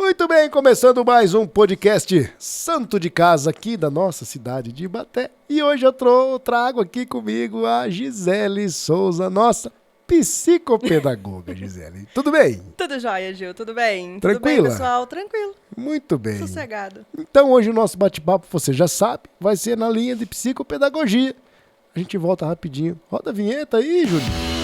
Muito bem, começando mais um podcast Santo de Casa aqui da nossa cidade de Ibaté. E hoje eu trago aqui comigo a Gisele Souza, nossa psicopedagoga, Gisele. Tudo bem? Tudo jóia, Gil, tudo bem? Tranquila? Tudo bem, pessoal? Tranquilo. Muito bem. Sossegado. Então hoje o nosso bate-papo, você já sabe, vai ser na linha de psicopedagogia. A gente volta rapidinho. Roda a vinheta aí, Júlio.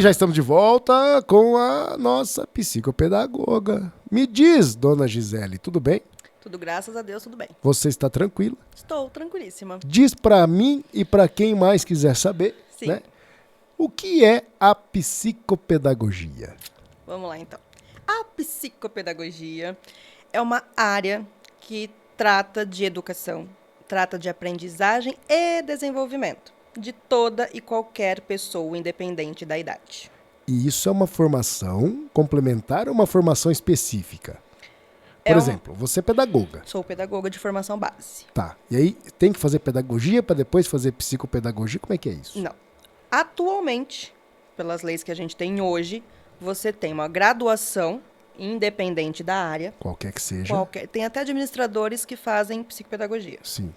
Já estamos de volta com a nossa psicopedagoga. Me diz, dona Gisele, tudo bem? Tudo, graças a Deus, tudo bem. Você está tranquila? Estou tranquilíssima. Diz para mim e para quem mais quiser saber, Sim. né? O que é a psicopedagogia? Vamos lá, então. A psicopedagogia é uma área que trata de educação, trata de aprendizagem e desenvolvimento de toda e qualquer pessoa, independente da idade. E isso é uma formação complementar ou uma formação específica? Por exemplo, você é pedagoga. Sou pedagoga de formação base. Tá. E aí tem que fazer pedagogia para depois fazer psicopedagogia? Como é que é isso? Não. Atualmente, pelas leis que a gente tem hoje, você tem uma graduação independente da área. Qualquer que seja. Tem até administradores que fazem psicopedagogia. Sim.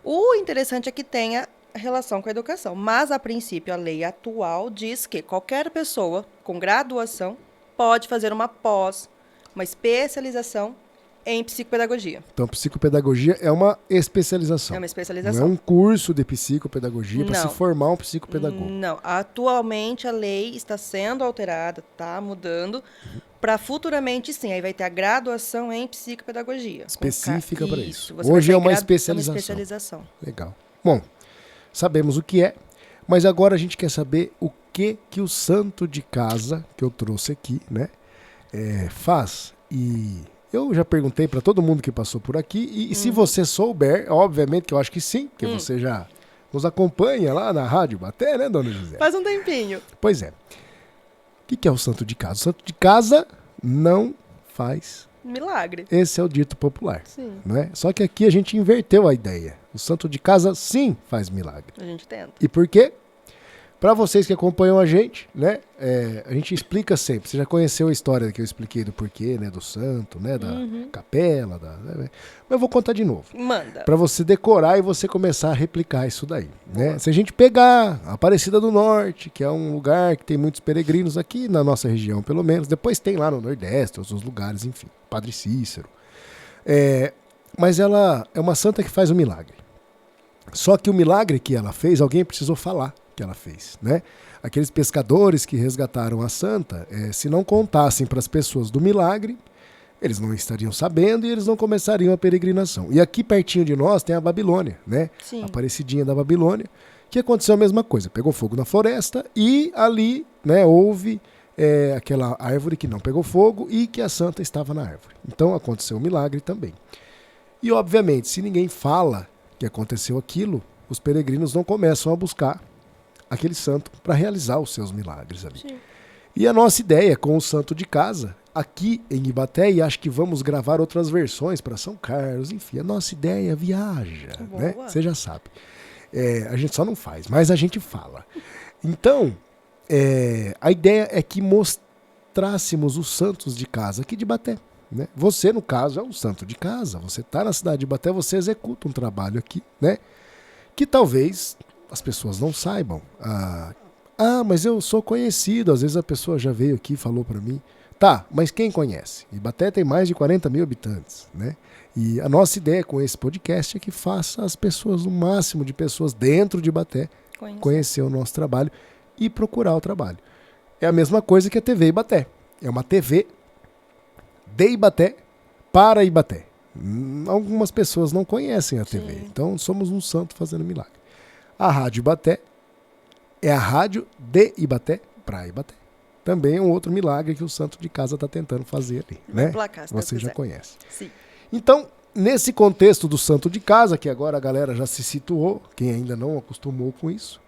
O interessante é que tenha relação com a educação, mas a princípio a lei atual diz que qualquer pessoa com graduação pode fazer uma pós, uma especialização em psicopedagogia. Então, psicopedagogia é uma especialização. É uma Não especialização. é um curso de psicopedagogia para se Não. formar um psicopedagogo. Não, atualmente a lei está sendo alterada, está mudando, para futuramente sim, aí vai ter a graduação em psicopedagogia. Específica para isso. Você vai Hoje ter é uma uma especialização. especialização. Legal. Bom, sabemos o que é, mas agora a gente quer saber o que o santo de casa, que eu trouxe aqui, né, faz. E eu já perguntei para todo mundo que passou por aqui, e se você souber, obviamente que eu acho que sim, porque você já nos acompanha lá na Rádio Ibaté, né, dona José? Faz um tempinho. Pois é. O que é o santo de casa? O santo de casa não faz. Milagre. Esse é o dito popular. Sim. Não é? Só que aqui a gente inverteu a ideia. O santo de casa sim faz milagre. A gente tenta. E por quê? Para vocês que acompanham a gente, né? A gente explica sempre. Você já conheceu a história que eu expliquei do porquê, né? Do santo, né? Da capela. Mas eu vou contar de novo. Manda. Para você decorar e você começar a replicar isso daí, né? Se a gente pegar a Aparecida do Norte, que é um lugar que tem muitos peregrinos aqui na nossa região, pelo menos. Depois tem lá no Nordeste, outros lugares, enfim. Padre Cícero. Mas ela é uma santa que faz um milagre. Só que o milagre que ela fez, alguém precisou falar que ela fez, né? Aqueles pescadores que resgataram a santa, se não contassem para as pessoas do milagre, eles não estariam sabendo e eles não começariam a peregrinação. E aqui pertinho de nós tem a Babilônia, né? Sim. A Aparecidinha da Babilônia, que aconteceu a mesma coisa. Pegou fogo na floresta e ali, né, houve aquela árvore que não pegou fogo e que a santa estava na árvore. Então aconteceu um milagre também. E obviamente, se ninguém fala que aconteceu aquilo, os peregrinos não começam a buscar aquele santo para realizar os seus milagres ali. Sim. E a nossa ideia com o santo de casa, aqui em Ibaté, e acho que vamos gravar outras versões para São Carlos, enfim, a nossa ideia viaja, né? Você já sabe. A gente só não faz, mas a gente fala. Então, a ideia é que mostrássemos os santos de casa aqui de Ibaté, né? Você, no caso, é um santo de casa. Você está na cidade de Ibaté, você executa um trabalho aqui, né? Que talvez as pessoas não saibam. Mas eu sou conhecido. Às vezes a pessoa já veio aqui e falou para mim. Tá, mas quem conhece? Ibaté tem mais de 40 mil habitantes, né? E a nossa ideia com esse podcast é que faça as pessoas, o máximo de pessoas dentro de Ibaté, conhecer o nosso trabalho e procurar o trabalho. É a mesma coisa que a TV Ibaté. É uma TV de Ibaté para Ibaté. Algumas pessoas não conhecem a TV, então somos um santo fazendo milagre. A Rádio Ibaté é a rádio de Ibaté para Ibaté. Também é um outro milagre que o santo de casa está tentando fazer ali, né? Placar, você já conhece. Sim. Então, nesse contexto do santo de casa, que agora a galera já se situou, quem ainda não acostumou com isso,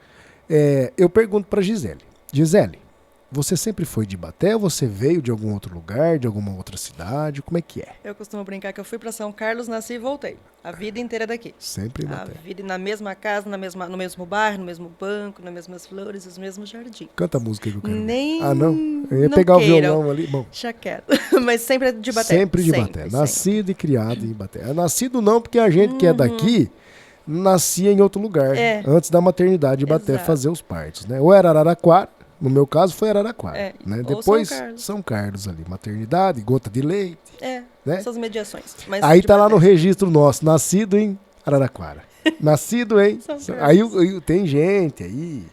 eu pergunto para Gisele. Gisele, você sempre foi de Ibaté ou você veio de algum outro lugar, de alguma outra cidade? Como é que é? Eu costumo brincar que eu fui para São Carlos, nasci e voltei. A vida inteira daqui. Sempre em Ibaté. A vida na mesma casa, no mesmo bairro, no mesmo banco, nas mesmas flores, os mesmos jardins. Canta a música que eu quero. Nem... Ah, não? Eu ia não pegar queiram. o violão ali. Bom. Já quero. Mas sempre de Ibaté. Sempre de Ibaté. Nascido e criado em Ibaté. Nascido não, porque a gente que é daqui nascia em outro lugar. Antes da maternidade de Ibaté fazer os partos, né? Ou era Araraquara. No meu caso foi Araraquara, né? Depois São Carlos ali, maternidade, gota de leite. Né? Essas mediações. Mas aí tá lá no registro nosso, nascido em Araraquara. Nascido em... Aí tem gente aí,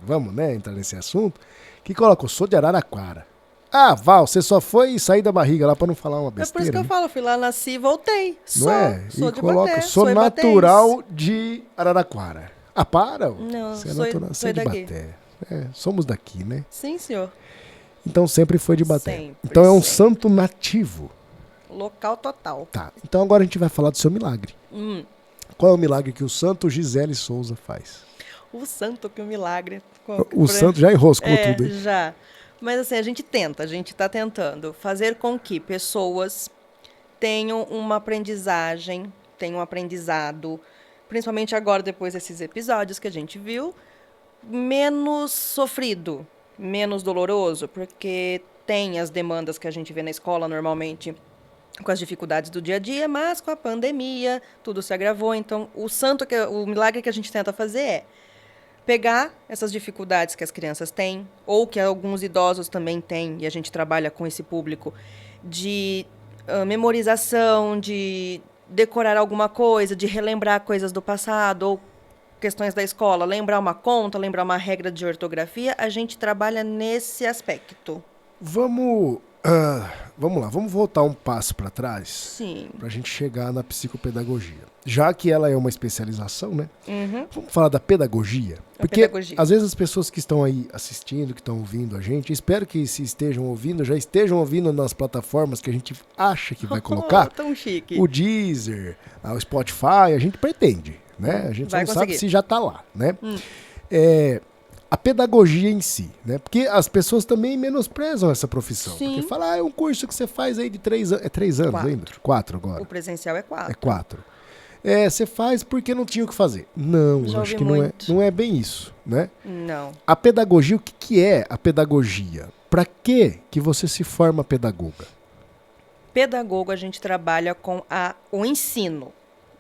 vamos, né, entrar nesse assunto, que colocou, sou de Araraquara. Ah, Val, você só foi sair da barriga lá pra não falar uma besteira. É por isso que eu falo, fui lá, nasci e voltei. Não é? Sou e de coloca, Ibaté, sou natural de Araraquara. Ah, para? Não, você é natural, você é de Ibaté. Somos daqui, né? Sim, senhor. Então sempre foi de Ibaté. Sempre, então é um santo nativo. Local total. Tá, então agora a gente vai falar do seu milagre. Qual é o milagre que o santo Gisele Souza faz? O santo que o milagre... O santo já enroscou tudo, hein? Já. Mas assim, a gente está tentando fazer com que pessoas tenham uma aprendizagem, tenham um aprendizado, principalmente agora, depois desses episódios que a gente viu, menos sofrido, menos doloroso, porque tem as demandas que a gente vê na escola normalmente com as dificuldades do dia a dia, mas com a pandemia tudo se agravou. Então, o milagre que a gente tenta fazer é pegar essas dificuldades que as crianças têm, ou que alguns idosos também têm, e a gente trabalha com esse público, de memorização, de decorar alguma coisa, de relembrar coisas do passado, ou questões da escola, lembrar uma conta, lembrar uma regra de ortografia, a gente trabalha nesse aspecto. Vamos lá, vamos voltar um passo para trás. Sim. Para a gente chegar na psicopedagogia. Já que ela é uma especialização, né? Vamos falar da pedagogia. Porque às vezes as pessoas que estão aí assistindo, que estão ouvindo a gente, espero que se estejam ouvindo, já estejam ouvindo nas plataformas que a gente acha que vai colocar. Tão chique. O Deezer, o Spotify, a gente pretende, né? A gente não sabe se já está lá, né? A pedagogia em si, né? Porque as pessoas também menosprezam essa profissão. Sim. Porque falam, é um curso que você faz aí de 3 anos. É 3 anos 4. ainda? 4 agora. O presencial é 4. É 4. Você faz porque não tinha o que fazer. Não, eu acho que não é bem isso, né? Não. A pedagogia, o que é a pedagogia? Para que você se forma pedagoga? Pedagogo, a gente trabalha com o ensino.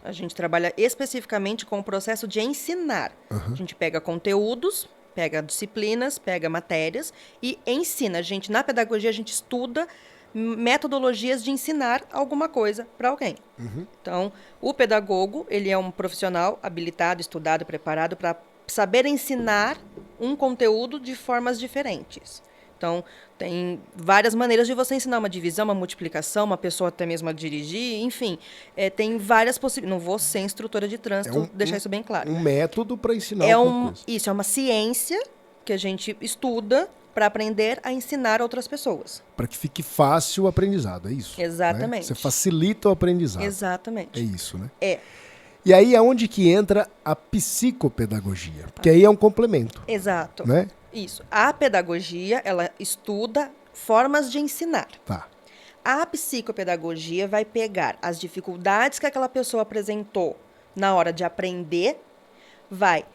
A gente trabalha especificamente com o processo de ensinar. A gente pega conteúdos, pega disciplinas, pega matérias e ensina. Na pedagogia, a gente estuda metodologias de ensinar alguma coisa para alguém. Então, o pedagogo, ele é um profissional habilitado, estudado, preparado para saber ensinar um conteúdo de formas diferentes. Então, tem várias maneiras de você ensinar uma divisão, uma multiplicação, uma pessoa até mesmo a dirigir, enfim. Tem várias possibilidades. Não vou ser instrutora de trânsito, deixar isso bem claro. Um método para ensinar alguma coisa. Isso, é uma ciência que a gente estuda para aprender a ensinar outras pessoas. Para que fique fácil o aprendizado, é isso? Exatamente. Né? Você facilita o aprendizado. Exatamente. É isso, né? É. E aí é onde que entra a psicopedagogia, porque aí é um complemento. Exato. Né? Isso. A pedagogia, ela estuda formas de ensinar. Tá. A psicopedagogia vai pegar as dificuldades que aquela pessoa apresentou na hora de aprender, vai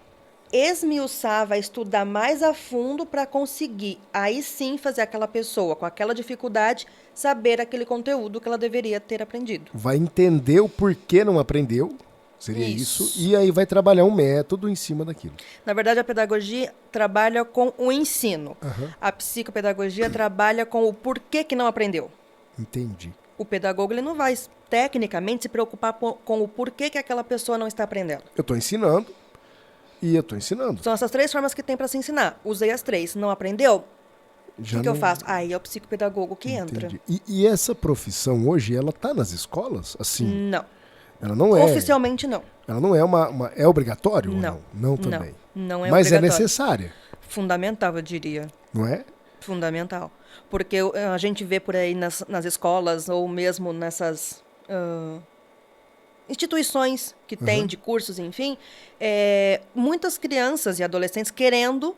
esmiuçar, vai estudar mais a fundo para conseguir, aí sim, fazer aquela pessoa com aquela dificuldade saber aquele conteúdo que ela deveria ter aprendido. Vai entender o porquê não aprendeu. Seria isso. Isso. E aí vai trabalhar um método em cima daquilo. Na verdade, a pedagogia trabalha com o ensino. A psicopedagogia trabalha com o porquê que não aprendeu. Entendi. O pedagogo ele não vai, tecnicamente, se preocupar com o porquê que aquela pessoa não está aprendendo. Eu estou ensinando e eu estou ensinando. São essas 3 formas que tem para se ensinar. Usei as 3. Não aprendeu? O que eu faço? Aí é o psicopedagogo que entra. Entendi. E essa profissão hoje, ela tá nas escolas? Assim, Não. ela não é... Oficialmente, não. Ela não é é obrigatório? Não. Ou não? Não também. Não é Mas é obrigatório. necessária, Fundamental, eu diria. não é? Fundamental. Porque a gente vê por aí nas escolas ou mesmo nessas instituições que tem de cursos, enfim, muitas crianças e adolescentes querendo,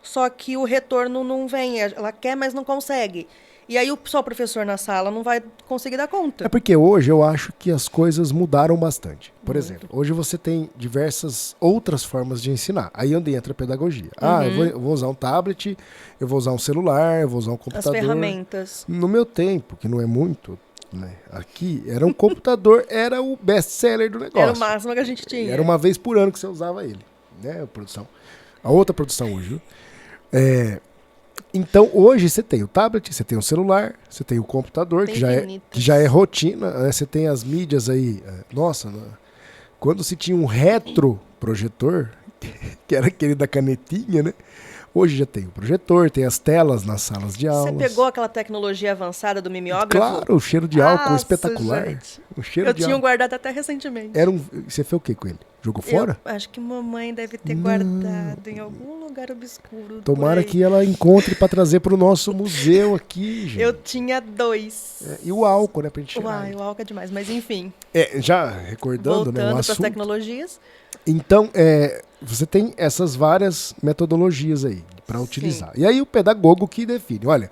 só que o retorno não vem. Ela quer, mas não consegue. E aí só o professor na sala não vai conseguir dar conta. É porque hoje eu acho que as coisas mudaram bastante. Por exemplo, hoje você tem diversas outras formas de ensinar. Aí é onde entra a pedagogia. Eu vou usar um tablet, eu vou usar um celular, eu vou usar um As computador. ferramentas. No meu tempo, que não é muito, né? Aqui, era um computador, era o best-seller do negócio. Era o máximo que a gente tinha. Era uma vez por ano que você usava ele, né? A produção. A outra produção hoje, viu? Então, hoje você tem o tablet, você tem o celular, você tem o computador, Tem que já é rotina, né? Você tem as mídias aí. Nossa, né? Quando se tinha um retroprojetor, que era aquele da canetinha, né? Hoje já tem o projetor, tem as telas nas salas de aulas. Você pegou aquela tecnologia avançada do mimeógrafo? Claro, o cheiro de álcool Nossa, espetacular. gente. O cheiro Eu de tinha álcool. guardado até recentemente. Você fez o que com ele? Jogou fora? Eu acho que mamãe deve ter guardado em algum lugar obscuro. Tomara por aí. que ela encontre para trazer para o nosso museu aqui, gente. Eu tinha 2. E o álcool, né, pra gente cheirar. Uai, o álcool é demais, mas enfim. Já recordando, né, o Voltando para as assunto. tecnologias. Então, você tem essas várias metodologias aí para utilizar. E aí o pedagogo que define. Olha,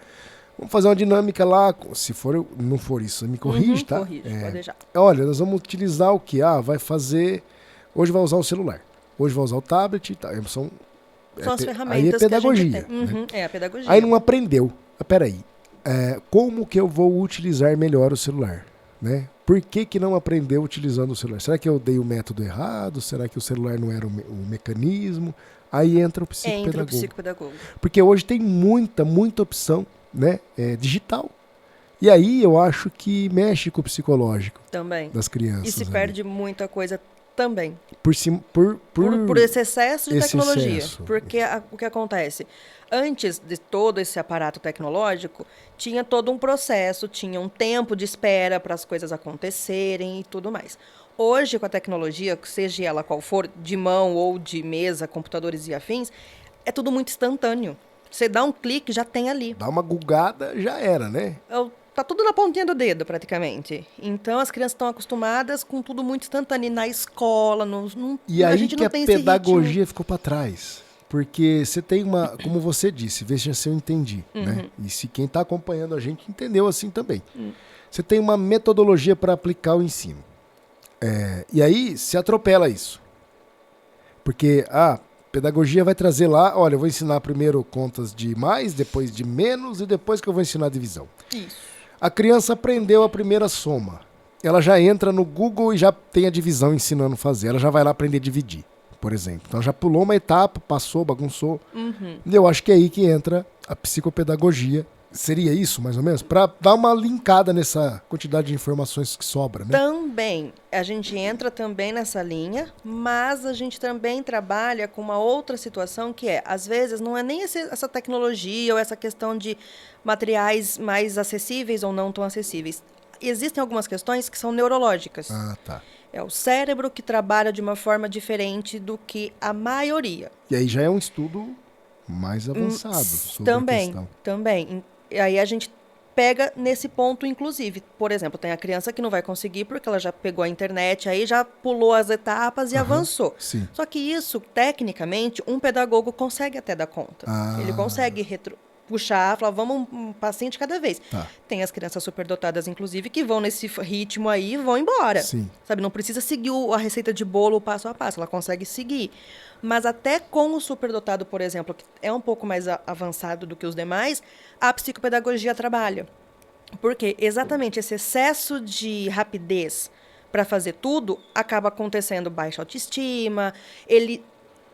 vamos fazer uma dinâmica lá. Se não for isso, você me corrige, tá? Corrige, pode deixar. Olha, nós vamos utilizar o que? Vai fazer... Hoje vai usar o celular. Hoje vai usar o tablet. Tá? São as ferramentas aí é pedagogia. Que a gente tem. Né? É a pedagogia. Aí não aprendeu. Peraí. Como que eu vou utilizar melhor o celular? Né? Por que não aprendeu utilizando o celular? Será que eu dei o método errado? Será que o celular não era o mecanismo? Aí entra o psicopedagogo. Entra o psicopedagogo. Porque hoje tem muita opção, né? Digital. E aí eu acho que mexe com o psicológico também das crianças. E se perde muita coisa também. Por esse excesso de tecnologia. Excesso. Porque o que acontece? Antes de todo esse aparato tecnológico, tinha todo um processo, tinha um tempo de espera para as coisas acontecerem e tudo mais. Hoje, com a tecnologia, seja ela qual for, de mão ou de mesa, computadores e afins, é tudo muito instantâneo. Você dá um clique, já tem ali. Dá uma gugada, já era, né? Tá tudo na pontinha do dedo, praticamente. Então, as crianças estão acostumadas com tudo muito instantâneo. E na escola, e aí a gente que não a tem esse pedagogia ficou para trás. Porque você tem como você disse, veja se eu entendi, né? E se quem está acompanhando a gente entendeu assim também. Você tem uma metodologia para aplicar o ensino. E aí se atropela isso. Porque a pedagogia vai trazer lá, olha, eu vou ensinar primeiro contas de mais, depois de menos e depois que eu vou ensinar a divisão. Isso. A criança aprendeu a primeira soma. Ela já entra no Google e já tem a divisão ensinando a fazer. Ela já vai lá aprender a dividir, por exemplo. Então já pulou uma etapa, passou, bagunçou. E eu acho que é aí que entra a psicopedagogia. Seria isso, mais ou menos? Para dar uma linkada nessa quantidade de informações que sobra, né? Também. A gente entra também nessa linha, mas a gente também trabalha com uma outra situação que às vezes, não é nem essa tecnologia ou essa questão de materiais mais acessíveis ou não tão acessíveis. Existem algumas questões que são neurológicas. Ah, tá. É o cérebro que trabalha de uma forma diferente do que a maioria. E aí já é um estudo mais avançado sobre a questão. Também. E aí a gente pega nesse ponto, inclusive. Por exemplo, tem a criança que não vai conseguir porque ela já pegou a internet, aí já pulou as etapas e avançou. Sim. Só que isso, tecnicamente, um pedagogo consegue até dar conta. Ele consegue puxar, falar, vamos um passinho de cada vez. Tá. Tem as crianças superdotadas, inclusive, que vão nesse ritmo aí e vão embora. Sim. Sabe, não precisa seguir a receita de bolo passo a passo, ela consegue seguir. Mas até com o superdotado, por exemplo, que é um pouco mais avançado do que os demais, a psicopedagogia trabalha. Porque exatamente esse excesso de rapidez para fazer tudo, acaba acontecendo baixa autoestima,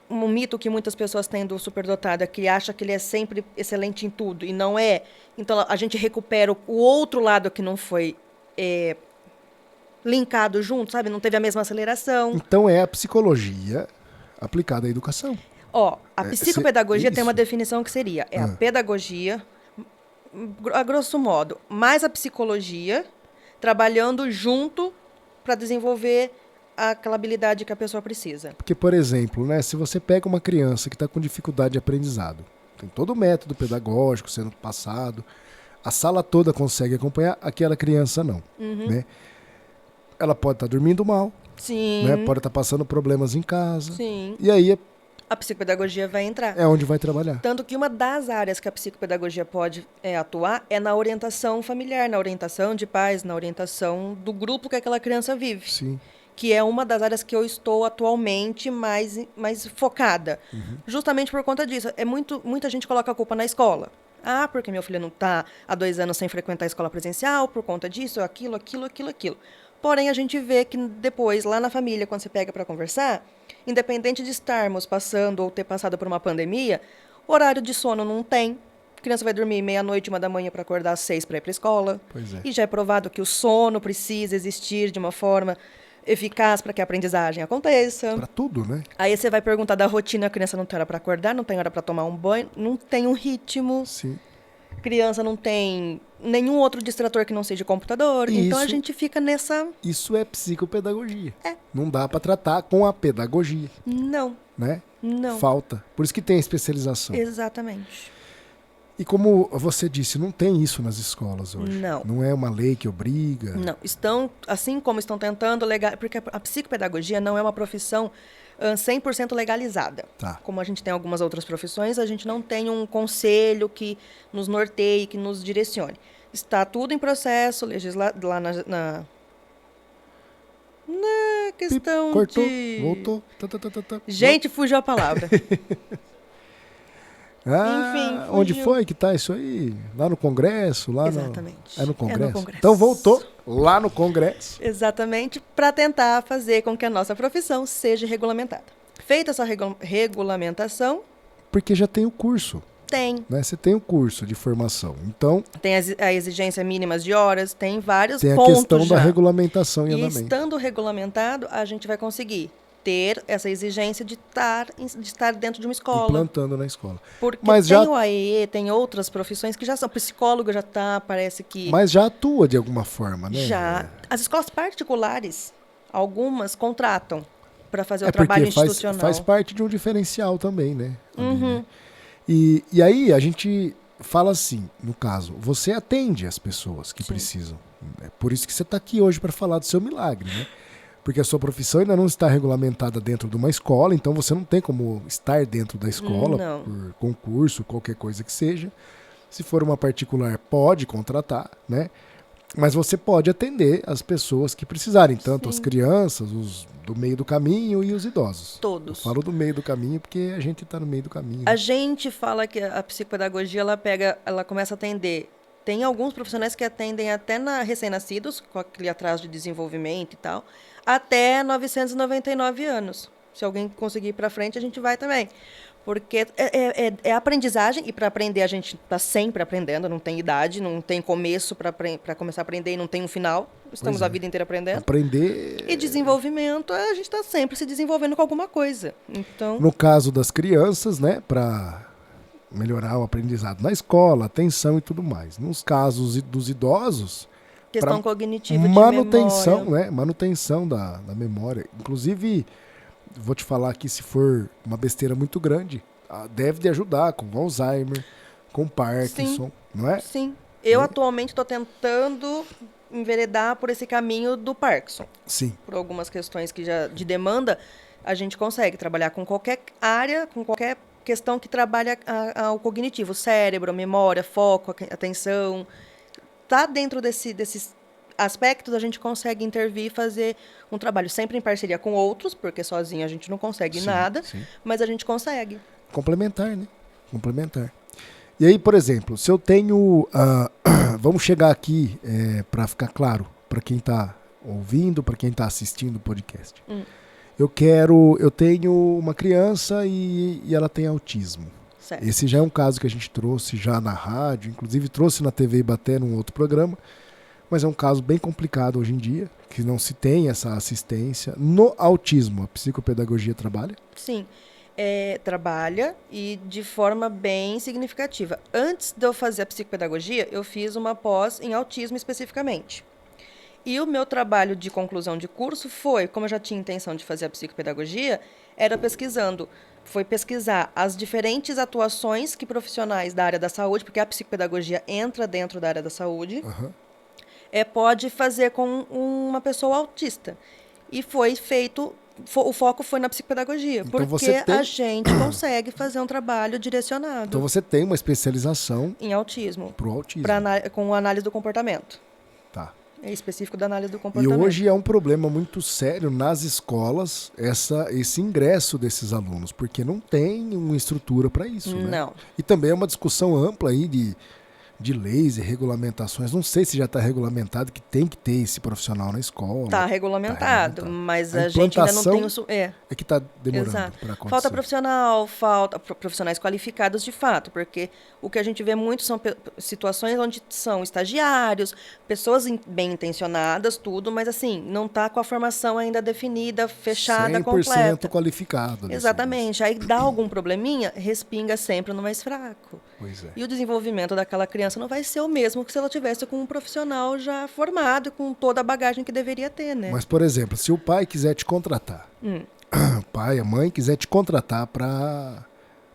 um mito que muitas pessoas têm do superdotado é que acha que ele é sempre excelente em tudo, e não é. Então, a gente recupera o outro lado que não foi linkado junto, sabe? Não teve a mesma aceleração. Então, é a psicologia aplicada à educação. Ó, a psicopedagogia tem uma isso. definição que seria, a pedagogia, a grosso modo, mais a psicologia, trabalhando junto para desenvolver aquela habilidade que a pessoa precisa. Porque, por exemplo, né, se você pega uma criança que está com dificuldade de aprendizado, tem todo o método pedagógico sendo passado, a sala toda consegue acompanhar, aquela criança não. Né? Ela pode estar dormindo mal, Sim. né? Pode estar passando problemas em casa. Sim. E aí a psicopedagogia vai entrar. É onde vai trabalhar. Tanto que uma das áreas que a psicopedagogia pode atuar é na orientação familiar, na orientação de pais, na orientação do grupo que aquela criança vive. Sim. Que é uma das áreas que eu estou atualmente mais focada. Justamente por conta disso. Muita gente coloca a culpa na escola. Ah, porque meu filho não está há 2 anos sem frequentar a escola presencial, por conta disso, aquilo. Porém, a gente vê que depois, lá na família, quando você pega para conversar, independente de estarmos passando ou ter passado por uma pandemia, horário de sono não tem. A criança vai dormir 00:30, 1h para acordar às 6 para ir para a escola. Pois é. E já é provado que o sono precisa existir de uma forma eficaz para que a aprendizagem aconteça. Para tudo, né? Aí você vai perguntar da rotina, a criança não tem hora para acordar, não tem hora para tomar um banho, não tem um ritmo. Sim. Criança não tem nenhum outro distrator que não seja computador. Isso, então a gente fica nessa... Isso é psicopedagogia. Não dá para tratar com a pedagogia. Não. Né? Não. Falta. Por isso que tem a especialização. Exatamente. E como você disse, não tem isso nas escolas hoje. Não. Não é uma lei que obriga. Não. Estão, assim como estão tentando... Porque a psicopedagogia não é uma profissão 100% legalizada. Tá. Como a gente tem algumas outras profissões, a gente não tem um conselho que nos norteie, que nos direcione. Está tudo em processo lá na questão Cortou, de... voltou. Gente, fugiu a palavra. Enfim, fugiu. onde foi que tá isso aí? Lá no Congresso? Exatamente. É no Congresso? É no Congresso. Então voltou lá no Congresso. Exatamente, para tentar fazer com que a nossa profissão seja regulamentada. Feita essa regulamentação... Porque já tem o curso. Tem. Né? Você tem o curso de formação. Então... Tem a exigência mínima de horas, tem vários pontos. Tem a questão já. Da regulamentação e andamento. Estando regulamentado, a gente vai conseguir ter essa exigência de estar dentro de uma escola. Implantando na escola. Porque Mas tem já... o AEE, tem outras profissões que já são. Psicólogo já está, parece que... Mas já atua de alguma forma, né? Já. As escolas particulares, algumas contratam para fazer o trabalho institucional. Faz parte de um diferencial também, né? Né? E aí a gente fala assim, no caso, você atende as pessoas que precisam. É por isso que você está aqui hoje para falar do seu milagre, né? Porque a sua profissão ainda não está regulamentada dentro de uma escola, então você não tem como estar dentro da escola por concurso, qualquer coisa que seja. Se for uma particular, pode contratar, né? Mas você pode atender as pessoas que precisarem, tanto as crianças, os do meio do caminho e os idosos. Todos. Eu falo do meio do caminho porque a gente está no meio do caminho. A gente fala que a psicopedagogia, ela começa a atender. Tem alguns profissionais que atendem até recém-nascidos, com aquele atraso de desenvolvimento e tal, até 999 anos. Se alguém conseguir ir para frente, a gente vai também. Porque é aprendizagem, e para aprender a gente está sempre aprendendo, não tem idade, não tem começo para começar a aprender e não tem um final. Estamos a vida inteira aprendendo. Aprender... E desenvolvimento, a gente está sempre se desenvolvendo com alguma coisa. Então... No caso das crianças, né, para melhorar o aprendizado na escola, atenção e tudo mais. Nos casos dos idosos... Questão cognitiva de manutenção, memória. Né, manutenção da memória. Inclusive... Vou te falar aqui, se for uma besteira muito grande, deve de ajudar com Alzheimer, com Parkinson, Sim, não é? Sim. Eu atualmente estou tentando enveredar por esse caminho do Parkinson. Sim. Por algumas questões que já de demanda, a gente consegue trabalhar com qualquer área, com qualquer questão que trabalha o cognitivo, cérebro, memória, foco, atenção. Tá dentro desses aspectos, a gente consegue intervir e fazer um trabalho sempre em parceria com outros, porque sozinho a gente não consegue nada, mas a gente consegue. Complementar, né? Complementar. E aí, por exemplo, se eu tenho... vamos chegar aqui para ficar claro, para quem está ouvindo, para quem está assistindo o podcast. Eu tenho uma criança e ela tem autismo. Certo. Esse já é um caso que a gente trouxe já na rádio, inclusive trouxe na TV Ibaté num outro programa, mas é um caso bem complicado hoje em dia, que não se tem essa assistência. No autismo, a psicopedagogia trabalha? Sim, trabalha e de forma bem significativa. Antes de eu fazer a psicopedagogia, eu fiz uma pós em autismo especificamente. E o meu trabalho de conclusão de curso foi, como eu já tinha intenção de fazer a psicopedagogia, foi pesquisar as diferentes atuações que profissionais da área da saúde, porque a psicopedagogia entra dentro da área da saúde, pode fazer com uma pessoa autista. E foi feito, o foco foi na psicopedagogia, Então porque a gente consegue fazer um trabalho direcionado. Então você tem uma especialização em autismo. Pro autismo. Com análise do comportamento. Tá. É específico da análise do E comportamento. hoje é um problema muito sério nas escolas esse ingresso desses alunos, porque não tem uma estrutura para isso. Não. Né? E também é uma discussão ampla aí de leis e regulamentações. Não sei se já está regulamentado que tem que ter esse profissional na escola. Está regulamentado, mas a gente ainda não tem o... É que está demorando para acontecer. Falta profissionais qualificados de fato, porque o que a gente vê muito são situações onde são estagiários, pessoas bem intencionadas, tudo, mas assim, não está com a formação ainda definida, fechada, 100% completa. qualificado. Exatamente. Aí dá algum probleminha, respinga sempre no mais fraco. Pois é. E o desenvolvimento daquela criança não vai ser o mesmo que se ela tivesse com um profissional já formado, com toda a bagagem que deveria ter, né? Mas, por exemplo, se o pai quiser te contratar, o pai, a mãe quiser te contratar para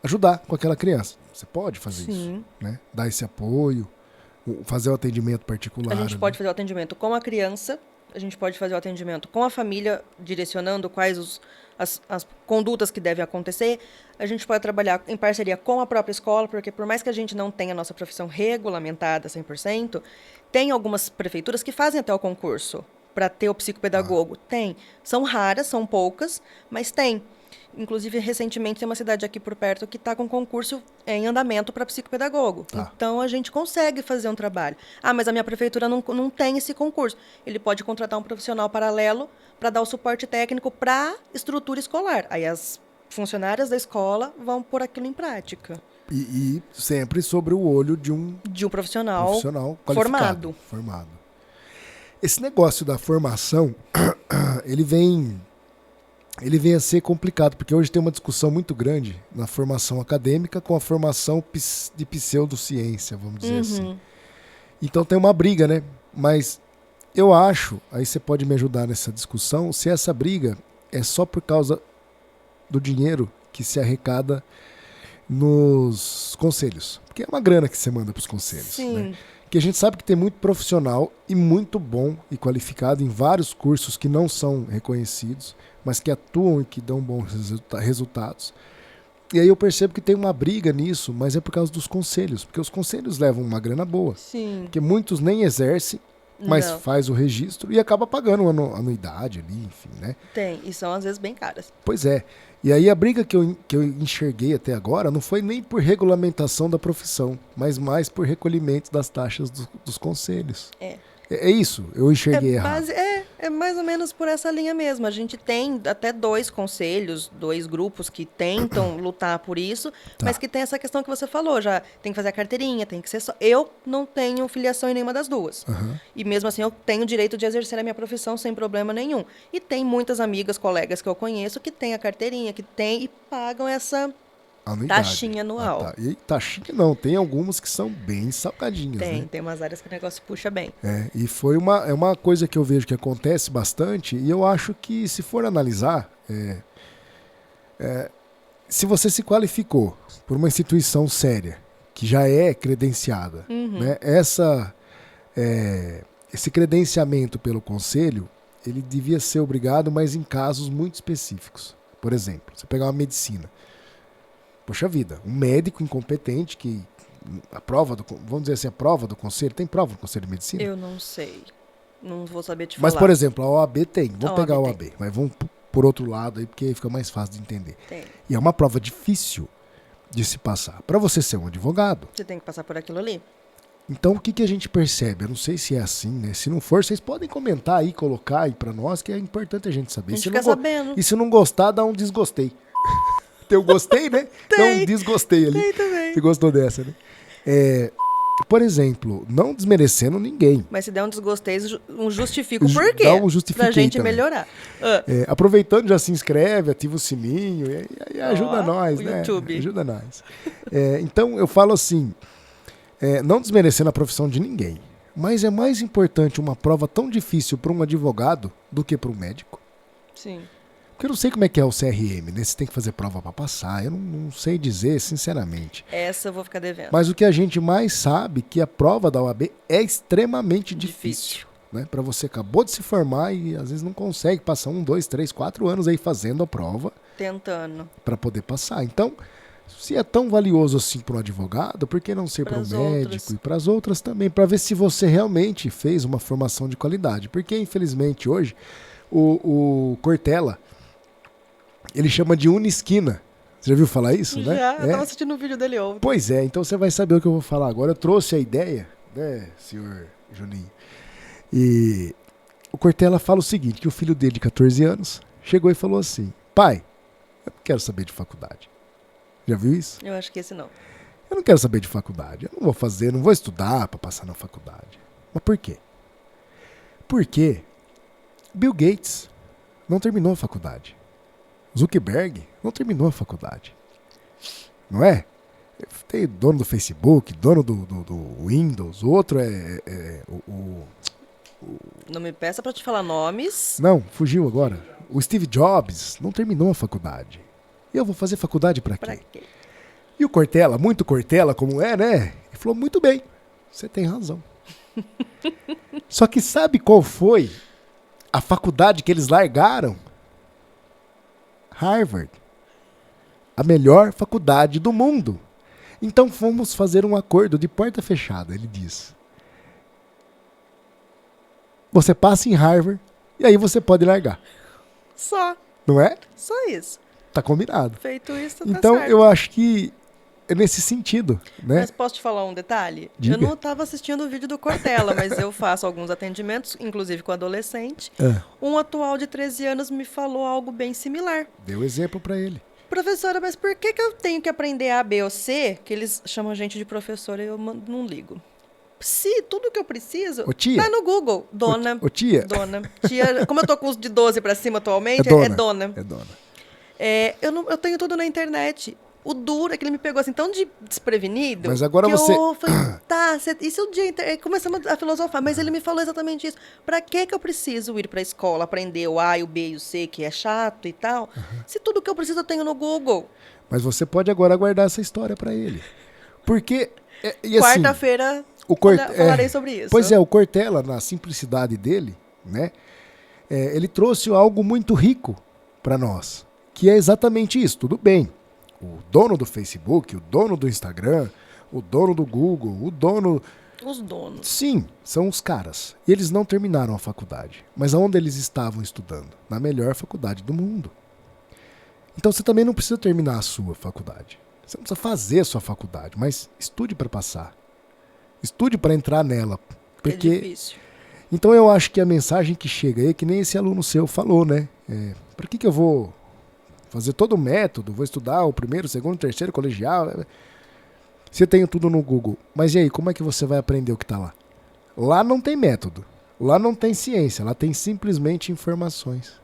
ajudar com aquela criança, você pode fazer isso, né? Dar esse apoio, fazer o atendimento particular. A gente pode fazer o atendimento com a criança, a gente pode fazer o atendimento com a família, direcionando quais as condutas que devem acontecer. A gente pode trabalhar em parceria com a própria escola, porque por mais que a gente não tenha a nossa profissão regulamentada 100%, tem algumas prefeituras que fazem até o concurso para ter o psicopedagogo. Tem. São raras, são poucas, mas tem. Inclusive, recentemente, tem uma cidade aqui por perto que está com concurso em andamento para psicopedagogo. Então, a gente consegue fazer um trabalho. Mas a minha prefeitura não tem esse concurso. Ele pode contratar um profissional paralelo para dar o suporte técnico para a estrutura escolar. Aí as funcionárias da escola vão pôr aquilo em prática. E sempre sobre o olho de um profissional qualificado, formado. Esse negócio da formação, ele vem a ser complicado, porque hoje tem uma discussão muito grande na formação acadêmica com a formação de pseudociência, vamos dizer assim. Então tem uma briga, né? Mas eu acho, aí você pode me ajudar nessa discussão, se essa briga é só por causa do dinheiro que se arrecada nos conselhos. Porque é uma grana que você manda para os conselhos. Sim. Né? Que a gente sabe que tem muito profissional e muito bom e qualificado em vários cursos que não são reconhecidos, mas que atuam e que dão bons resultados. E aí eu percebo que tem uma briga nisso, mas é por causa dos conselhos, porque os conselhos levam uma grana boa. Sim. Porque muitos nem exercem, mas faz o registro e acaba pagando uma anuidade ali, enfim, né? Tem, e são às vezes bem caras. Pois é. E aí a briga que eu enxerguei até agora não foi nem por regulamentação da profissão, mas mais por recolhimento das taxas dos conselhos. É isso, eu enxerguei errado. É mais ou menos por essa linha mesmo. A gente tem até 2 conselhos, 2 grupos que tentam lutar por isso, mas que tem essa questão que você falou, já tem que fazer a carteirinha, tem que ser só... Eu não tenho filiação em nenhuma das duas. E mesmo assim eu tenho o direito de exercer a minha profissão sem problema nenhum. E tem muitas amigas, colegas que eu conheço que têm a carteirinha, que têm e pagam essa... anuidade. Taxinha anual. E taxinha não, tem algumas que são bem salgadinhas, né? Tem umas áreas que o negócio puxa bem. E foi uma coisa que eu vejo que acontece bastante, e eu acho que se for analisar, se você se qualificou por uma instituição séria, que já é credenciada, né? Esse credenciamento pelo conselho, ele devia ser obrigado, mas em casos muito específicos. Por exemplo, você pegar uma medicina. Poxa vida, um médico incompetente que vamos dizer assim, a prova do conselho, tem prova do conselho de medicina? Eu não sei, não vou saber te falar. Mas, por exemplo, a OAB tem, vamos pegar a OAB OAB, mas vamos por outro lado aí, porque aí fica mais fácil de entender. Tem. E é uma prova difícil de se passar. Para você ser um advogado, você tem que passar por aquilo ali. Então, o que a gente percebe? Eu não sei se é assim, né? Se não for, vocês podem comentar aí, colocar aí pra nós, que é importante a gente saber. A gente Se fica não sabendo. E se não gostar, dá um desgostei. Tem um gostei, né? Dá um desgostei ali. Tem também. Você gostou dessa, né? Por exemplo, não desmerecendo ninguém. Mas se der um desgostei, justifica o porquê. Dá um justifiquei pra gente também. melhorar. Aproveitando, já se inscreve, ativa o sininho e ajuda nós, o né? YouTube. Ajuda nós. Então, eu falo assim, não desmerecendo a profissão de ninguém, mas é mais importante uma prova tão difícil para um advogado do que para um médico. Sim. Porque eu não sei como é que é o CRM, né? Você tem que fazer prova para passar, eu não sei dizer, sinceramente. Essa eu vou ficar devendo. Mas o que a gente mais sabe é que a prova da OAB é extremamente difícil. Né? Para você acabou de se formar e às vezes não consegue passar 1, 2, 3, 4 anos aí fazendo a prova. Tentando. Para poder passar. Então, se é tão valioso assim para um advogado, por que não ser para um médico e para as outras também? Para ver se você realmente fez uma formação de qualidade. Porque, infelizmente, hoje, o Cortella, ele chama de unisquina. Você já viu falar isso, né? Já, eu estava assistindo um vídeo dele ontem. Pois é, então você vai saber o que eu vou falar agora. Eu trouxe a ideia, né, senhor Juninho? E o Cortella fala o seguinte, que o filho dele de 14 anos chegou e falou assim, pai, eu não quero saber de faculdade. Já viu isso? Eu acho que esse não. Eu não quero saber de faculdade. Eu não vou estudar para passar na faculdade. Mas por quê? Porque Bill Gates não terminou a faculdade. Zuckerberg não terminou a faculdade. Não é? Tem dono do Facebook, dono do Windows, o outro Não me peça para te falar nomes. Não, fugiu agora. O Steve Jobs não terminou a faculdade. E eu vou fazer faculdade para quê? E o Cortella, muito Cortella como é, né? Ele falou, muito bem, você tem razão. Só que sabe qual foi a faculdade que eles largaram? Harvard. A melhor faculdade do mundo. Então fomos fazer um acordo de porta fechada, ele diz. Você passa em Harvard e aí você pode largar. Só. Não é? Só isso. Tá combinado. Feito isso, tá então certo. eu acho que é nesse sentido, né? Mas posso te falar um detalhe? Diga. Eu não estava assistindo o vídeo do Cortella, mas eu faço alguns atendimentos, inclusive com adolescente. Um atual de 13 anos me falou algo bem similar. Deu exemplo para ele. Professora, mas por que eu tenho que aprender A, B ou C? Que eles chamam a gente de professora e eu não ligo. Se tudo que eu preciso, tá no Google. Dona. Tia. Dona. Tia, como eu tô com os de 12 para cima atualmente, é dona. É dona. Eu tenho tudo na internet. O duro é que ele me pegou assim tão desprevenido. Mas agora que você... eu falei, e se o dia começamos a filosofar, mas ele me falou exatamente isso. Pra que eu preciso ir pra escola, aprender o A, o B e o C, que é chato e tal, se tudo que eu preciso eu tenho no Google? Mas você pode agora guardar essa história pra ele. Porque... Quarta-feira falarei sobre isso. Pois é, o Cortella, na simplicidade dele, né, ele trouxe algo muito rico para nós, que é exatamente isso. Tudo bem, o dono do Facebook, o dono do Instagram, o dono do Google, o dono... Os donos. Sim, são os caras. E eles não terminaram a faculdade. Mas aonde eles estavam estudando? Na melhor faculdade do mundo. Então você também não precisa terminar a sua faculdade. Você não precisa fazer a sua faculdade, mas estude para passar. Estude para entrar nela. Porque... É difícil. Então eu acho que a mensagem que chega aí é que nem esse aluno seu falou, né? Para que eu vou fazer todo o método? Vou estudar o primeiro, segundo, terceiro colegial? Você tem tudo no Google. Mas e aí, como é que você vai aprender o que está lá? Lá não tem método. Lá não tem ciência. Lá tem simplesmente informações.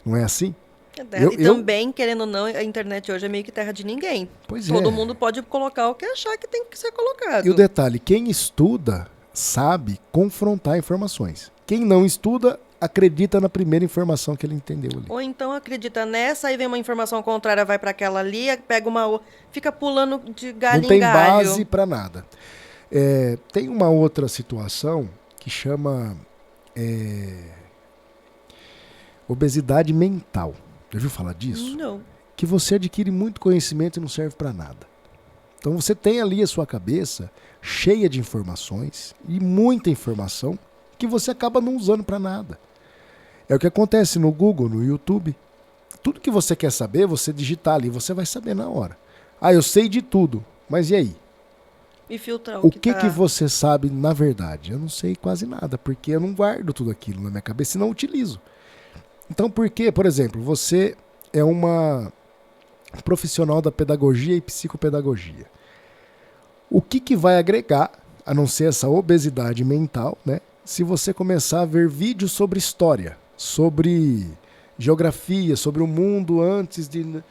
Não é assim? E também, querendo ou não, a internet hoje é meio que terra de ninguém. Pois Todo mundo pode colocar o que achar que tem que ser colocado. E o detalhe, quem estuda sabe confrontar informações. Quem não estuda, acredita na primeira informação que ele entendeu ali. Ou então acredita nessa, aí vem uma informação contrária, vai para aquela ali, pega uma outra, fica pulando de galho em galho. Não tem base para nada. Tem uma outra situação que chama obesidade mental. Já ouviu falar disso? Não. Que você adquire muito conhecimento e não serve para nada. Então você tem ali a sua cabeça cheia de informações e muita informação que você acaba não usando para nada. É o que acontece no Google, no YouTube. Tudo que você quer saber, você digitar ali, você vai saber na hora. Eu sei de tudo, mas e aí? E filtrar O o que tá... você sabe na verdade? Eu não sei quase nada, porque eu não guardo tudo aquilo na minha cabeça e não utilizo. Então, por que, por exemplo, você é uma profissional da pedagogia e psicopedagogia? O que vai agregar, a não ser essa obesidade mental, né? Se você começar a ver vídeos sobre história, sobre geografia, sobre o mundo antes de...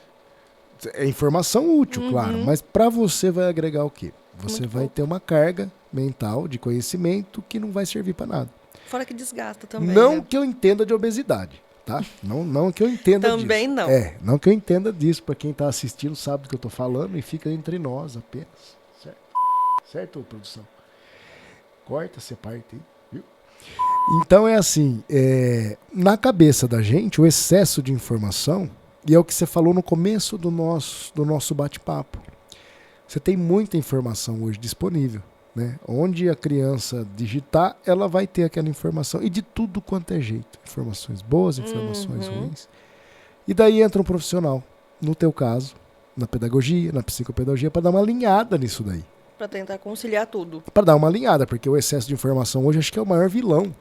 É informação útil, claro, mas para você vai agregar o quê? Você Muito vai pouco. ter uma carga mental de conhecimento que não vai servir para nada. Fora que desgasta também, Não né? que eu entenda de obesidade, tá? Não que eu entenda disso. Também não. Não que eu entenda disso. Para quem tá assistindo sabe do que eu tô falando e fica entre nós apenas. Certo? Certo, produção? Corta essa parte aí, viu? Então é assim, na cabeça da gente, o excesso de informação, e é o que você falou no começo do nosso bate-papo. Você tem muita informação hoje disponível, né? Onde a criança digitar, ela vai ter aquela informação. E de tudo quanto é jeito. Informações boas, informações ruins. E daí entra um profissional, no teu caso, na pedagogia, na psicopedagogia, para dar uma alinhada nisso daí. Pra tentar conciliar tudo. Para dar uma alinhada, porque o excesso de informação hoje acho que é o maior vilão.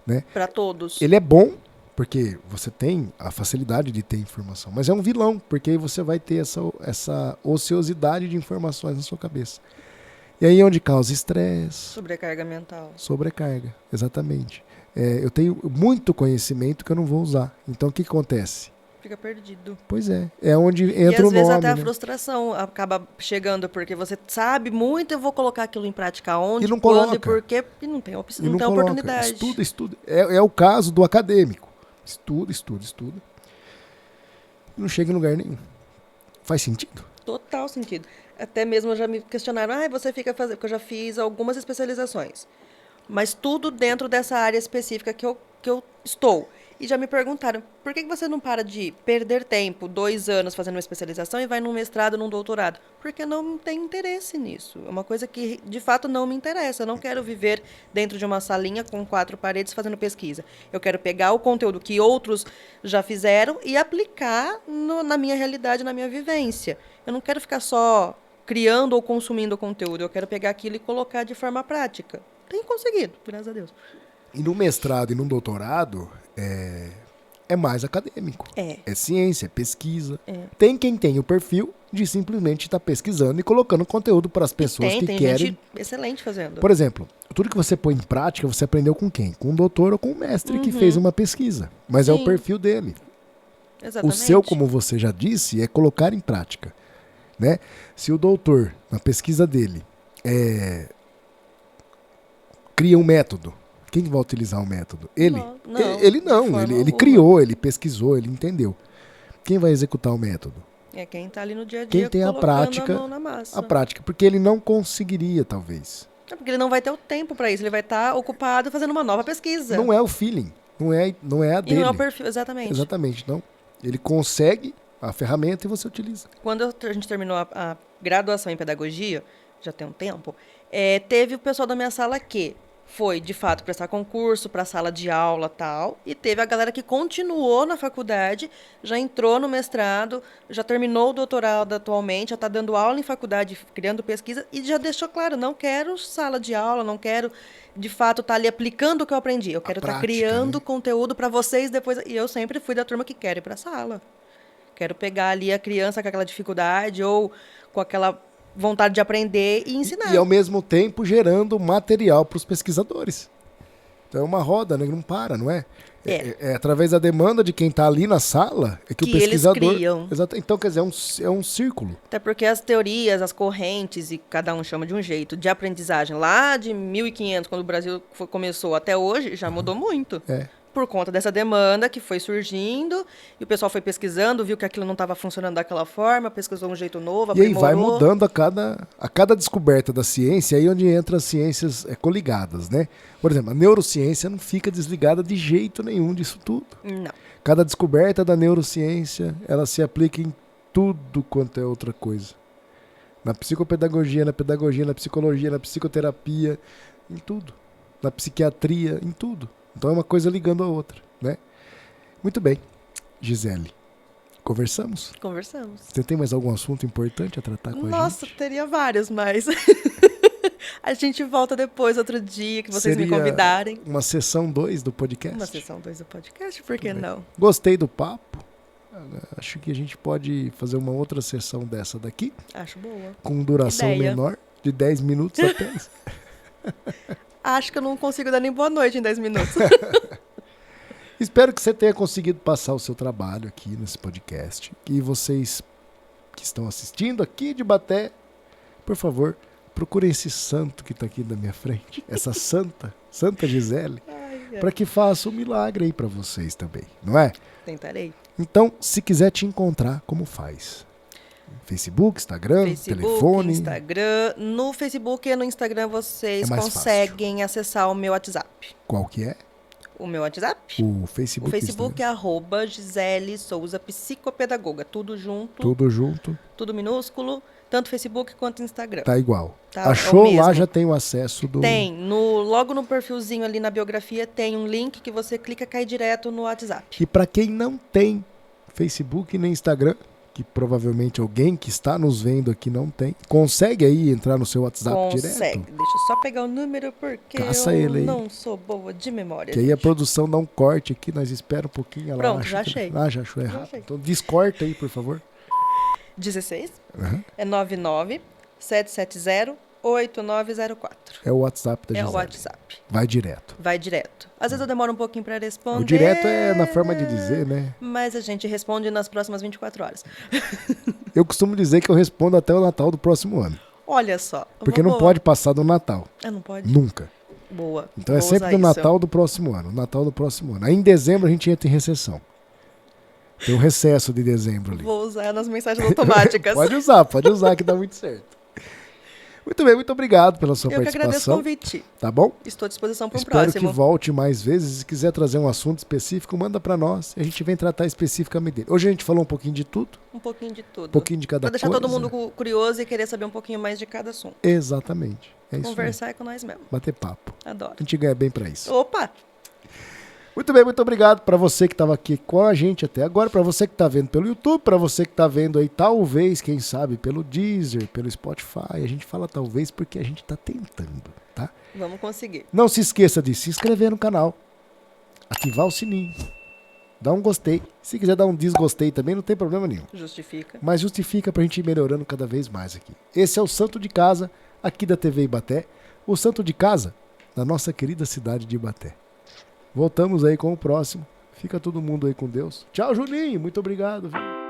Né? Pra todos. Ele é bom, porque você tem a facilidade de ter informação, mas é um vilão, porque aí você vai ter essa ociosidade de informações na sua cabeça. E aí é onde causa estresse. Sobrecarga mental. Sobrecarga, exatamente. Eu tenho muito conhecimento que eu não vou usar. Então o que acontece? Fica perdido. Pois é onde entra e o às nome. vezes até a né? frustração acaba chegando, porque você sabe muito, eu vou colocar aquilo em prática onde, E não quando coloca. e por quê, e não tem, E não tem coloca. oportunidade. Estuda. É o caso do acadêmico. Estuda. E não chega em lugar nenhum. Faz sentido? Total sentido. Até mesmo já me questionaram, você fica fazendo, porque eu já fiz algumas especializações, mas tudo dentro dessa área específica que eu estou. E já me perguntaram, por que você não para de perder tempo, 2 anos fazendo uma especialização e vai num mestrado, num doutorado? Porque não tem interesse nisso. É uma coisa que, de fato, não me interessa. Eu não quero viver dentro de uma salinha com 4 paredes fazendo pesquisa. Eu quero pegar o conteúdo que outros já fizeram e aplicar na minha realidade, na minha vivência. Eu não quero ficar só criando ou consumindo conteúdo. Eu quero pegar aquilo e colocar de forma prática. Tenho conseguido, graças a Deus. E no mestrado e no doutorado, é mais acadêmico. É ciência, é pesquisa. Tem quem tem o perfil de simplesmente estar pesquisando e colocando conteúdo para as pessoas que tem querem. Gente excelente fazendo. Por exemplo, tudo que você põe em prática, você aprendeu com quem? Com um doutor ou com um mestre que fez uma pesquisa. Mas é o perfil dele. Exatamente. O seu, como você já disse, é colocar em prática. Né? Se o doutor, na pesquisa dele, cria um método, quem vai utilizar o método? Ele? Ele não. Ele criou, ele pesquisou, ele entendeu. Quem vai executar o método? É quem está ali no dia a dia, quem tem a prática, a mão na massa. A prática, porque ele não conseguiria, talvez. Porque ele não vai ter o tempo para isso, ele vai estar ocupado fazendo uma nova pesquisa. Não é o feeling, não é a dele. E não é o perfil, exatamente. Exatamente, não. Ele consegue a ferramenta e você utiliza. Quando a gente terminou a graduação em pedagogia, já tem um tempo, teve o pessoal da minha sala que foi, de fato, prestar concurso para sala de aula e tal, e teve a galera que continuou na faculdade, já entrou no mestrado, já terminou o doutorado atualmente, já está dando aula em faculdade, criando pesquisa, e já deixou claro, não quero sala de aula, não quero, de fato, estar ali aplicando o que eu aprendi, eu quero estar criando conteúdo para vocês depois, e eu sempre fui da turma que quer ir para a sala. Quero pegar ali a criança com aquela dificuldade ou com aquela vontade de aprender e ensinar. E ao mesmo tempo gerando material para os pesquisadores. Então é uma roda, né? Não para, não é? É através da demanda de quem está ali na sala que o pesquisador... eles criam. Exato. Então, quer dizer, é um círculo. Até porque as teorias, as correntes, e cada um chama de um jeito, de aprendizagem lá de 1500, quando o Brasil começou até hoje, já mudou muito. Por conta dessa demanda que foi surgindo, e o pessoal foi pesquisando, viu que aquilo não estava funcionando daquela forma, pesquisou um jeito novo, aprimorou. E aí vai mudando a cada descoberta da ciência, aí onde entra as ciências coligadas, né? Por exemplo, a neurociência não fica desligada de jeito nenhum disso tudo. Não. Cada descoberta da neurociência, ela se aplica em tudo quanto é outra coisa. Na psicopedagogia, na pedagogia, na psicologia, na psicoterapia, em tudo. Na psiquiatria, em tudo. Então é uma coisa ligando a outra, né? Muito bem. Gisele, conversamos? Conversamos. Você tem mais algum assunto importante a tratar com a gente? Nossa, teria vários, mas... A gente volta depois, outro dia, que vocês me Seria convidarem. uma sessão 2 do podcast. Uma sessão 2 do podcast, por que não? Gostei do papo. Acho que a gente pode fazer uma outra sessão dessa daqui. Acho boa. Com duração Ideia. menor, de 10 minutos apenas. Acho que eu não consigo dar nem boa noite em 10 minutos. Espero que você tenha conseguido passar o seu trabalho aqui nesse podcast. E vocês que estão assistindo aqui de Ibaté, por favor, procurem esse santo que está aqui na minha frente. Essa Santa Gisele, para que faça um milagre aí para vocês também, não é? Tentarei. Então, se quiser te encontrar, como faz? Facebook, Instagram, telefone? Instagram. No Facebook e no Instagram vocês É mais conseguem acessar o meu WhatsApp. Qual que é? O meu WhatsApp? O Facebook. O Facebook é @Gisele Souza Psicopedagoga. Tudo junto, Tudo junto, tudo minúsculo, tanto Facebook quanto Instagram. tá igual. Tá, é o Achou lá, mesmo. já tem o acesso do... Tem. Logo no perfilzinho ali na biografia tem um link que você clica e cai direto no WhatsApp. E para quem não tem Facebook nem Instagram, que provavelmente alguém que está nos vendo aqui não tem, consegue aí entrar no seu WhatsApp Consegue. direto? Deixa eu só pegar o número porque Caça eu ele aí. não sou boa de memória. Que aí a gente. produção dá um corte aqui, nós espera um pouquinho. Ela Pronto, acha já que- achei. Ah, já achou errado. achei. Então descorta aí, por favor. 16 Uhum. é 99-770-8904. É o WhatsApp da É Gisele. o WhatsApp. Vai direto. Vai direto. Às vezes eu demoro um pouquinho para responder. O direto é na forma de dizer, né? Mas a gente responde nas próximas 24 horas. Eu costumo dizer que eu respondo até o Natal do próximo ano. Olha só. Porque não pode passar do Natal. Ah, não pode? Nunca. Boa. Então é Vou sempre usar no isso. Natal do próximo ano. Natal do próximo ano. Aí em dezembro a gente entra em recessão. Tem um recesso de dezembro ali. Vou usar nas mensagens automáticas. Pode usar que dá muito certo. Muito bem, muito obrigado pela sua Eu que agradeço o participação. convite. Tá bom? Estou à disposição para um Espero próximo. que volte mais vezes. Se quiser trazer um assunto específico, manda pra nós. A gente vem tratar especificamente dele. Hoje a gente falou um pouquinho de tudo, Um pouquinho de tudo. um pouquinho de cada Para deixar coisa. todo mundo curioso e querer saber um pouquinho mais de cada assunto. Exatamente. É isso mesmo. Conversar é com nós mesmo. Bater papo. Adoro. A gente ganha bem pra isso. Opa! Muito bem, muito obrigado para você que estava aqui com a gente até agora, para você que está vendo pelo YouTube, para você que está vendo aí talvez, quem sabe, pelo Deezer, pelo Spotify. A gente fala talvez porque a gente está tentando, tá? Vamos conseguir. Não se esqueça de se inscrever no canal, ativar o sininho, dar um gostei. Se quiser dar um desgostei também, não tem problema nenhum. Justifica. Mas justifica para a gente ir melhorando cada vez mais aqui. Esse é o Santo de Casa, aqui da TV Ibaté. O Santo de Casa da nossa querida cidade de Ibaté. Voltamos aí com o próximo. Fica todo mundo aí com Deus. Tchau, Juninho. Muito obrigado. Viu?